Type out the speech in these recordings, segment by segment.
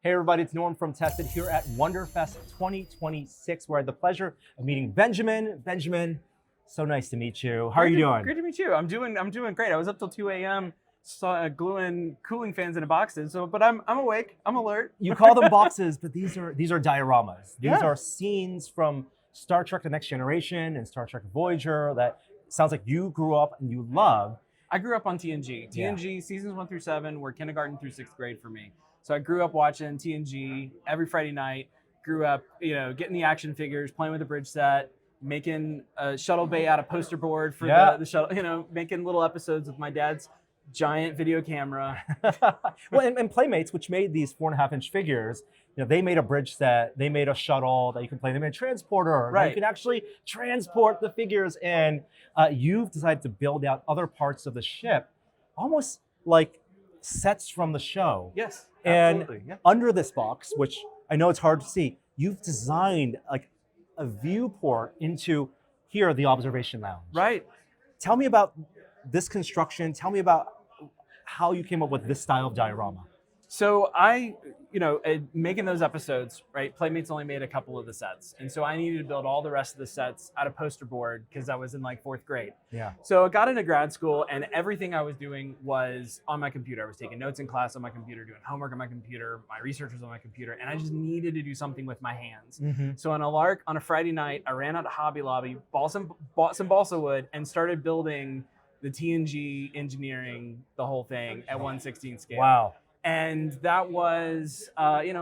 Hey everybody, it's Norm from Tested here at Wonderfest 2026, where I had the pleasure of meeting Benjamin. Benjamin, so nice to meet you. How are you doing? Great to meet you. I'm doing great. I was up till 2 a.m. Gluing cooling fans into boxes. But I'm awake. I'm alert. You call them boxes, but these are dioramas. These Yeah. are scenes from Star Trek: The Next Generation and Star Trek Voyager that sounds like you grew up and you love. I grew up on TNG. TNG seasons 1 through 7 were kindergarten through 6th grade for me. So I grew up watching TNG every Friday night. Grew up, getting the action figures, playing with the bridge set, making a shuttle bay out of poster board for the shuttle. Making little episodes with my dad's giant video camera. Well, and Playmates, which made these 4.5-inch figures, they made a bridge set, they made a shuttle that you can play. They made a transporter, right? You can actually transport the figures, and you've decided to build out other parts of the ship, almost like sets from the show. Yes, absolutely. And under this box, which I know it's hard to see, you've designed like a viewport into here, the observation lounge. Right. Tell me about this construction. Tell me about how you came up with this style of diorama. So making those episodes, right? Playmates only made a couple of the sets. And so I needed to build all the rest of the sets out of poster board because I was in like 4th grade. Yeah. So I got into grad school and everything I was doing was on my computer. I was taking notes in class on my computer, doing homework on my computer, my research was on my computer, and I just needed to do something with my hands. Mm-hmm. So on a lark, on a Friday night, I ran out to Hobby Lobby, bought some balsa wood, and started building the TNG engineering, the whole thing at 1/16 scale. Wow. And that was,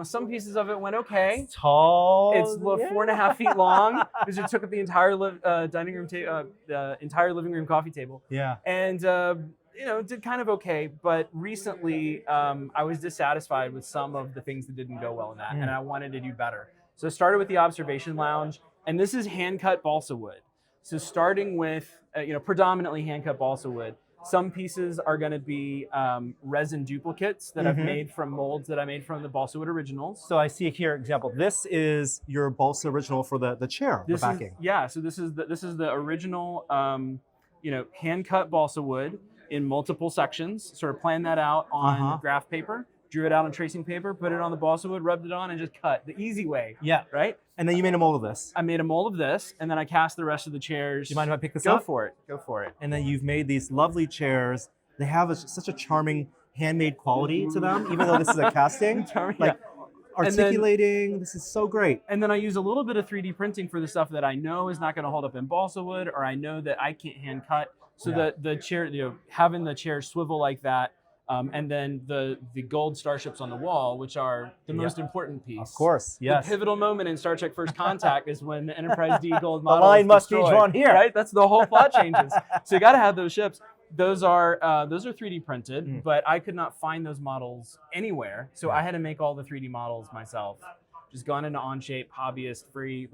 some pieces of it went okay. It's tall. It's 4.5 feet long because it took up the entire dining room, the entire living room coffee table. Yeah. And did kind of okay. But recently, I was dissatisfied with some of the things that didn't go well in that, and I wanted to do better. So I started with the observation lounge, and this is hand cut balsa wood. So starting with predominantly hand cut balsa wood. Some pieces are going to be resin duplicates that I've made from molds that I made from the balsa wood originals. So I see here example. This is your balsa original for the chair, the backing. So this is the original hand cut balsa wood in multiple sections. Sort of planned that out on graph paper, drew it out on tracing paper, put it on the balsa wood, rubbed it on, and just cut the easy way. Yeah. Right. And then you made a mold of this. I made a mold of this, and then I cast the rest of the chairs. Do you mind if I pick this up? Go for it. Go for it. And then you've made these lovely chairs. They have such a charming handmade quality to them, even though this is a casting. Articulating, this is so great. And then I use a little bit of 3D printing for the stuff that I know is not going to hold up in balsa wood, or I know that I can't hand cut. So that the chair, having the chair swivel like that. And then the gold starships on the wall, which are the most important piece. Of course, yes. The pivotal moment in Star Trek First Contact is when the Enterprise D gold model the line must destroyed, be drawn here. Right? That's the whole plot changes. So you got to have those ships. Those are 3D printed, but I could not find those models anywhere. So I had to make all the 3D models myself. Just gone into Onshape, hobbyist, free,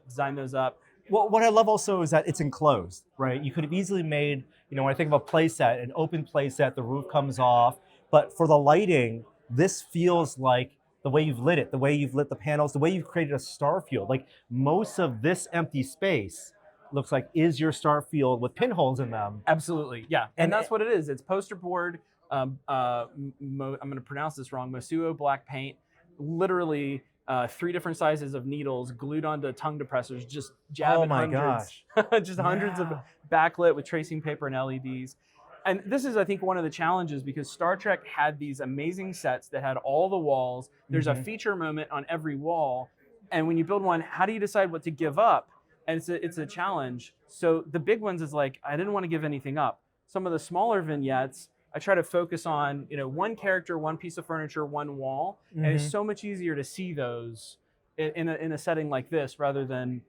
design those up. Well, what I love also is that it's enclosed, right? You could have easily made, when I think of a play set, an open play set, the roof comes off. But for the lighting, this feels like the way you've lit it, the way you've lit the panels, the way you've created a star field. Like most of this empty space looks like is your star field with pinholes in them. Absolutely, yeah. And that's what it is. It's poster board. I'm going to pronounce this wrong. Mosuo black paint. Literally 3 different sizes of needles glued onto tongue depressors, just jabbing hundreds. Just hundreds of backlit with tracing paper and LEDs. And this is, I think, one of the challenges because Star Trek had these amazing sets that had all the walls. There's a feature moment on every wall. And when you build one, how do you decide what to give up? And it's a challenge. So the big ones is I didn't want to give anything up. Some of the smaller vignettes, I try to focus on, one character, one piece of furniture, one wall. And it's so much easier to see those in a setting like this rather than,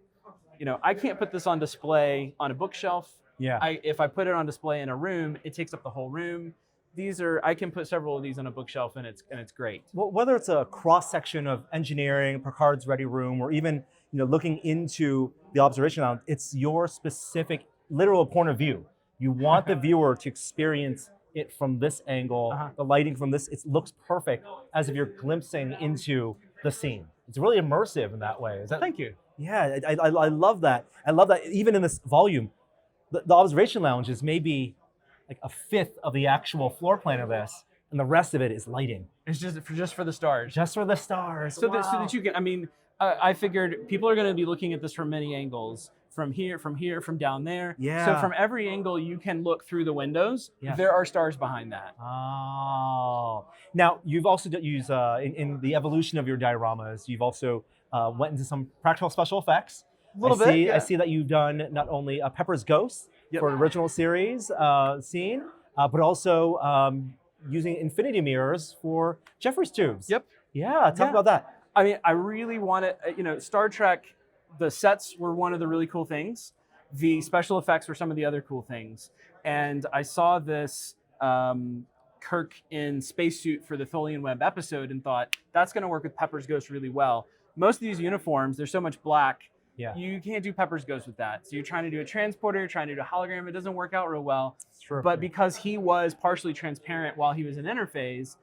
I can't put this on display on a bookshelf. Yeah. If I put it on display in a room, it takes up the whole room. I can put several of these on a bookshelf and it's great. Well, whether it's a cross section of engineering, Picard's ready room, or even looking into the observation lounge, it's your specific literal point of view. You want the viewer to experience it from this angle, the lighting from this. It looks perfect as if you're glimpsing into the scene. It's really immersive in that way. Thank you. Yeah, I love that. I love that even in this volume. The observation lounge is maybe like a fifth of the actual floor plan of this, and the rest of it is lighting. It's just for the stars. Just for the stars. So, Wow. so that you can, I mean, I figured people are going to be looking at this from many angles, from here, from down there. Yeah. So from every angle you can look through the windows, Yes. there are stars behind that. Oh. Now, you've also used, in the evolution of your dioramas, you've also went into some practical special effects. A little bit, yeah. I see that you've done not only Pepper's Ghost for an original series scene, but also using infinity mirrors for Jeffrey's tubes. Yep. Yeah, talk about that. I mean, I really wanted, Star Trek, the sets were one of the really cool things. The special effects were some of the other cool things. And I saw this Kirk in spacesuit for the Tholian Web episode and thought, that's going to work with Pepper's Ghost really well. Most of these uniforms, there's so much black, you can't do Pepper's Ghost with that. So you're trying to do a transporter, you're trying to do a hologram, it doesn't work out real well. True. But because he was partially transparent while he was in interphase,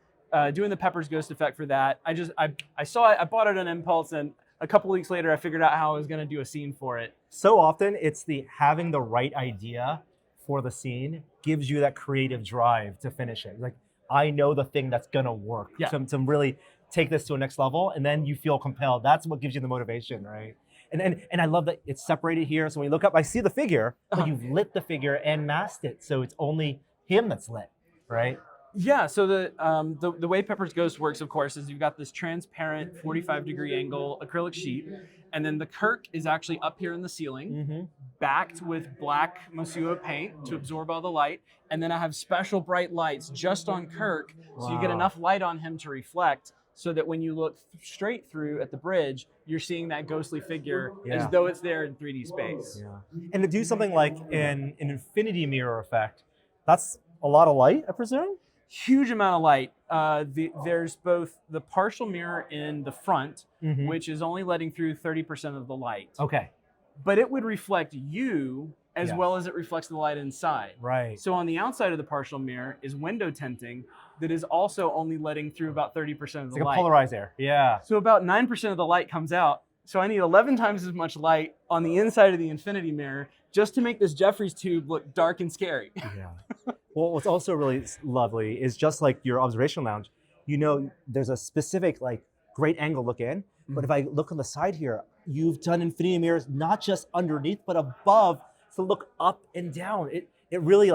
doing the Pepper's Ghost effect for that, I saw it, I bought it on impulse, and a couple weeks later I figured out how I was going to do a scene for it. So often it's having the right idea for the scene gives you that creative drive to finish it. Like, I know the thing that's going to work to really take this to a next level, and then you feel compelled. That's what gives you the motivation, right? And I love that it's separated here. So when you look up, I see the figure, but you've lit the figure and masked it, so it's only him that's lit, right? Yeah, so the way Pepper's Ghost works, of course, is you've got this transparent 45-degree angle acrylic sheet, and then the Kirk is actually up here in the ceiling, backed with black Mosuo paint to absorb all the light, and then I have special bright lights just on Kirk, so you get enough light on him to reflect, so that when you look straight through at the bridge, you're seeing that ghostly figure as though it's there in 3D space. Yeah. And to do something like an infinity mirror effect, that's a lot of light, I presume? Huge amount of light. There's both the partial mirror in the front, which is only letting through 30% of the light. Okay. But it would reflect you as well as it reflects the light inside. Right. So on the outside of the partial mirror is window tinting that is also only letting through about 30% of the light. It's like a polarized air. Yeah. So about 9% of the light comes out. So I need 11 times as much light on the inside of the infinity mirror just to make this Jeffrey's tube look dark and scary. Yeah. Well, what's also really lovely is just like your observation lounge, there's a specific great angle look in, but if I look on the side here, you've done infinity mirrors not just underneath, but above to look up and down. It really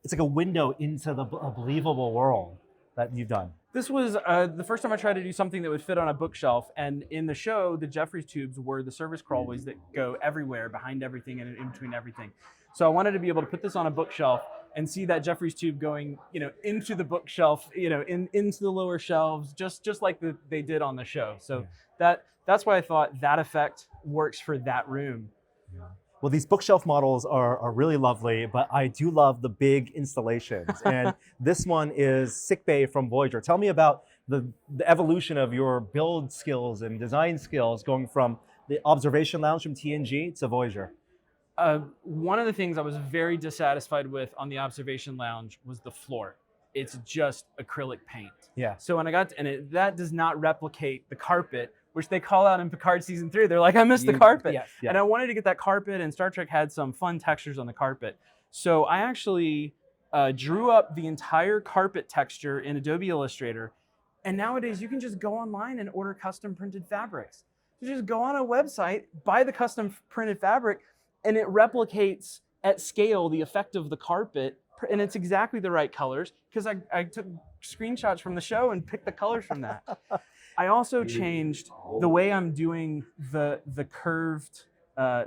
it's like a window into the believable world that you've done. This was the first time I tried to do something that would fit on a bookshelf, and in the show, the Jeffrey's tubes were the service crawlways that go everywhere, behind everything and in between everything. So I wanted to be able to put this on a bookshelf and see that Jeffrey's tube going, into the bookshelf, into the lower shelves, just like they did on the show. So that's why I thought that effect works for that room. Yeah. Well, these bookshelf models are really lovely, but I do love the big installations. And this one is Sickbay from Voyager. Tell me about the evolution of your build skills and design skills going from the observation lounge from TNG to Voyager. One of the things I was very dissatisfied with on the observation lounge was the floor. It's just acrylic paint. Yeah. So when I got that does not replicate the carpet, which they call out in Picard season 3. They're like, I missed the carpet. Yes. And I wanted to get that carpet, and Star Trek had some fun textures on the carpet. So I actually drew up the entire carpet texture in Adobe Illustrator. And nowadays you can just go online and order custom printed fabrics. You just go on a website, buy the custom printed fabric, and it replicates at scale the effect of the carpet, and it's exactly the right colors because I took screenshots from the show and picked the colors from that. I also changed the way I'm doing the curved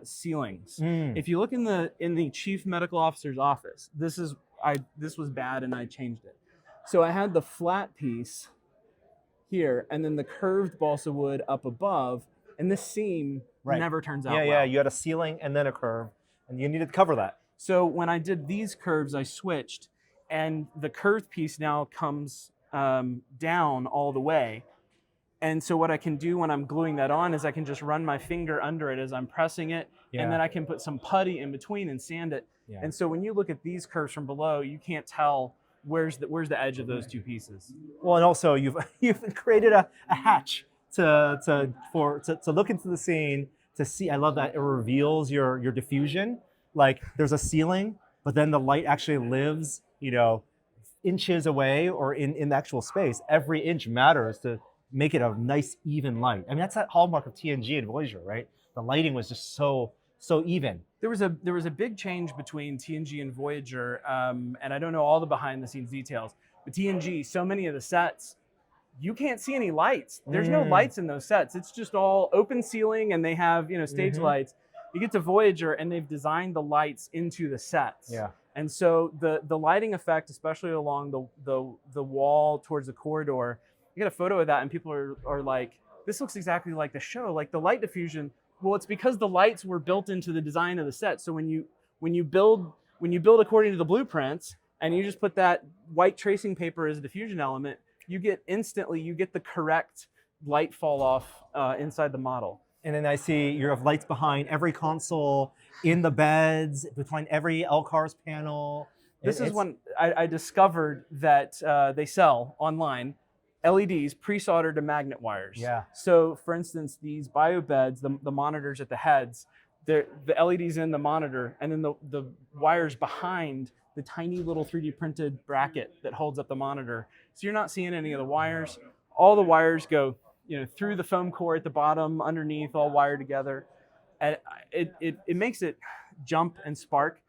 ceilings. If you look in the chief medical officer's office, this was bad and I changed it. So I had the flat piece here and then the curved balsa wood up above, and this seam never turns out well. Yeah, you had a ceiling and then a curve, and you needed to cover that. So when I did these curves, I switched, and the curved piece now comes down all the way. And so what I can do when I'm gluing that on is I can just run my finger under it as I'm pressing it, and then I can put some putty in between and sand it. Yeah. And so when you look at these curves from below, you can't tell where's the edge of those two pieces. Well, and also you've created a hatch to look into the scene to see. I love that it reveals your diffusion. Like there's a ceiling, but then the light actually lives, inches away or in the actual space, every inch matters to make it a nice, even light. I mean, that's that hallmark of TNG and Voyager, right? The lighting was just so even. There was a big change between TNG and Voyager, and I don't know all the behind the scenes details. But TNG, so many of the sets, you can't see any lights. There's no lights in those sets. It's just all open ceiling, and they have stage lights. You get to Voyager, and they've designed the lights into the sets. Yeah. And so the lighting effect, especially along the wall towards the corridor, you get a photo of that, and people are like, this looks exactly like the show, like the light diffusion. Well, it's because the lights were built into the design of the set. So when you build according to the blueprints, and you just put that white tracing paper as a diffusion element, you get the correct light fall off inside the model. And then I see you have lights behind every console, in the beds, behind every LCARS panel. This is when I discovered that they sell online LEDs pre-soldered to magnet wires. Yeah. So for instance, these bio beds, the monitors at the heads, the LEDs in the monitor, and then the wires behind the tiny little 3D printed bracket that holds up the monitor. So you're not seeing any of the wires. All the wires go through the foam core at the bottom, underneath, all wired together. And it makes it jump and spark.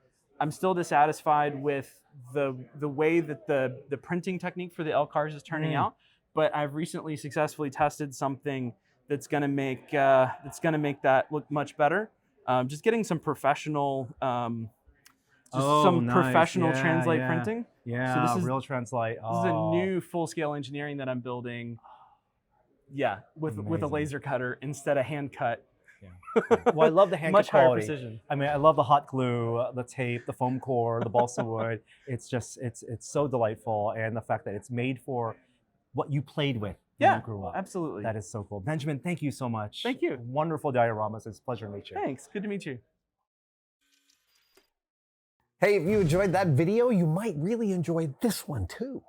I'm still dissatisfied with the way that the printing technique for the LCARS is turning out. But I've recently successfully tested something that's going to make that look much better. Just getting some professional, professional translate printing. Yeah, so this is real translate. This is a new full-scale engineering that I'm building. Yeah, with a laser cutter instead of hand cut. Yeah. Well, I love the hand much cut quality. higher precision. I mean, I love the hot glue, the tape, the foam core, the balsa wood. It's just it's so delightful, and the fact that it's made for what you played with when you grew up. Absolutely. That is so cool. Benjamin, thank you so much. Thank you. Wonderful dioramas. It's a pleasure to meet you. Thanks. Good to meet you. Hey, if you enjoyed that video, you might really enjoy this one too.